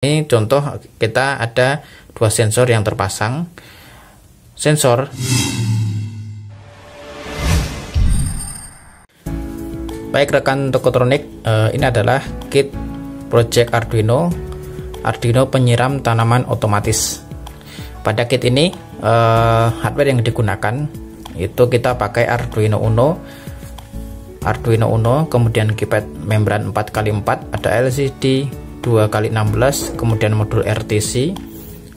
Ini contoh kita ada dua sensor yang terpasang. Sensor baik rekan Tokotronic, ini adalah kit project Arduino penyiram tanaman otomatis. Pada kit ini hardware yang digunakan itu kita pakai Arduino Uno, kemudian keypad membran 4x4, ada LCD 2x16, kemudian modul RTC,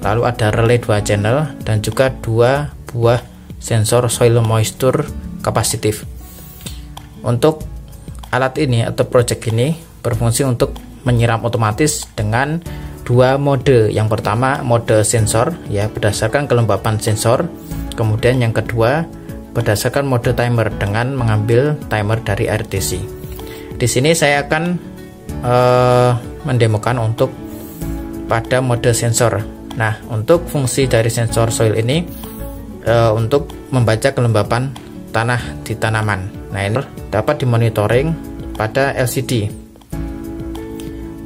lalu ada relay 2 channel, dan juga 2 buah sensor soil moisture capacitive. Untuk alat ini atau project ini berfungsi untuk menyiram otomatis dengan 2 mode. Yang pertama mode sensor, ya, berdasarkan kelembapan sensor. Kemudian yang kedua berdasarkan mode timer dengan mengambil timer dari RTC. Di sini saya akan mendemokan untuk pada mode sensor. Nah, untuk fungsi dari sensor soil ini untuk membaca kelembapan tanah di tanaman. Nah, ini dapat dimonitoring pada LCD.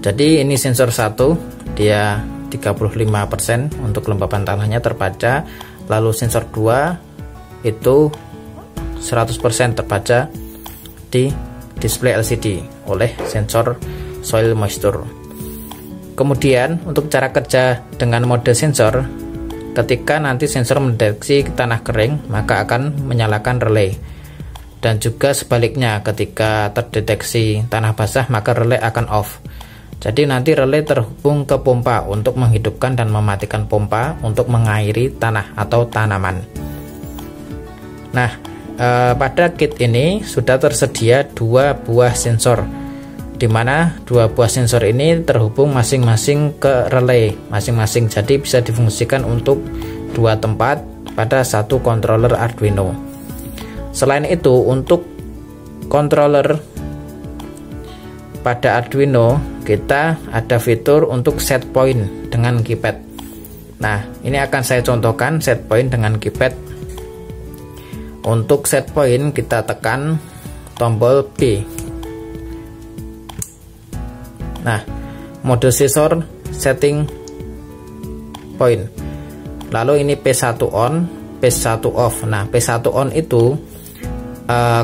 Jadi ini sensor 1, dia 35% untuk kelembapan tanahnya terbaca, lalu sensor 2 itu 100% terbaca di display LCD oleh sensor soil moisture. Kemudian untuk cara kerja dengan mode sensor, ketika nanti sensor mendeteksi tanah kering maka akan menyalakan relay, dan juga sebaliknya ketika terdeteksi tanah basah maka relay akan off. Jadi nanti relay terhubung ke pompa untuk menghidupkan dan mematikan pompa untuk mengairi tanah atau tanaman. Nah, pada kit ini sudah tersedia 2 buah sensor, di mana 2 buah sensor ini terhubung masing-masing ke relay masing-masing, jadi bisa difungsikan untuk 2 tempat pada satu controller Arduino. Selain itu, untuk controller pada Arduino kita ada fitur untuk set point dengan keypad. Nah, ini akan saya contohkan set point dengan keypad. Untuk set point kita tekan tombol B. Nah, mode sensor setting point. Lalu ini P1 on, P1 off. Nah, P1 on itu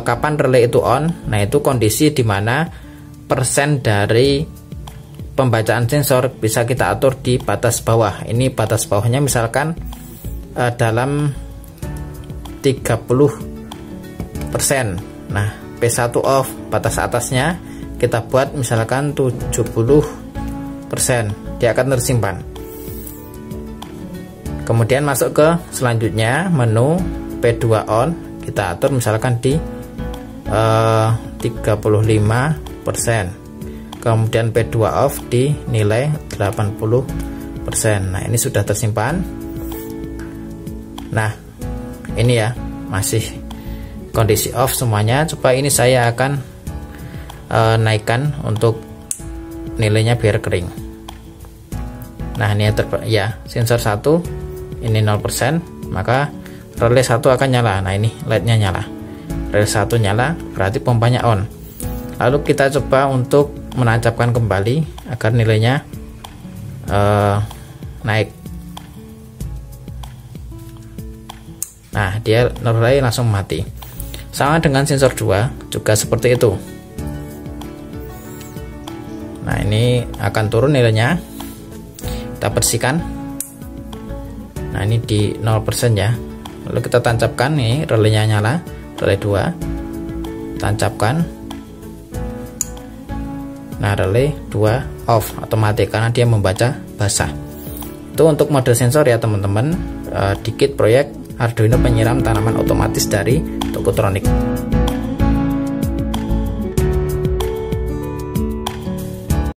kapan relay itu on? Nah, itu kondisi dimana persen dari pembacaan sensor bisa kita atur di batas bawah. Ini batas bawahnya misalkan dalam 30%. Nah, P1 off, batas atasnya kita buat misalkan 70%, dia akan tersimpan. Kemudian masuk ke selanjutnya menu P2 on, kita atur misalkan di 35%. Kemudian P2 off di nilai 80%. Nah, ini sudah tersimpan. Nah, ini ya, masih kondisi off semuanya. Coba ini saya akan naikkan untuk nilainya biar kering. Nah, ini ya sensor 1 ini 0%, maka relay 1 akan nyala. Nah, ini LED-nya nyala, relay 1 nyala, berarti pompanya on. Lalu kita coba untuk menancapkan kembali agar nilainya naik. Nah, dia relay langsung mati. Sama dengan sensor 2 juga seperti itu. Nah, ini akan turun nilainya. Kita bersihkan. Nah, ini di 0% ya. Lalu kita tancapkan, nih relaynya nyala, relay 2. Tancapkan. Nah, relay 2 off otomatis karena dia membaca basah. Itu untuk mode sensor ya teman-teman, di kit proyek Arduino penyiram tanaman otomatis dari Tokotronic.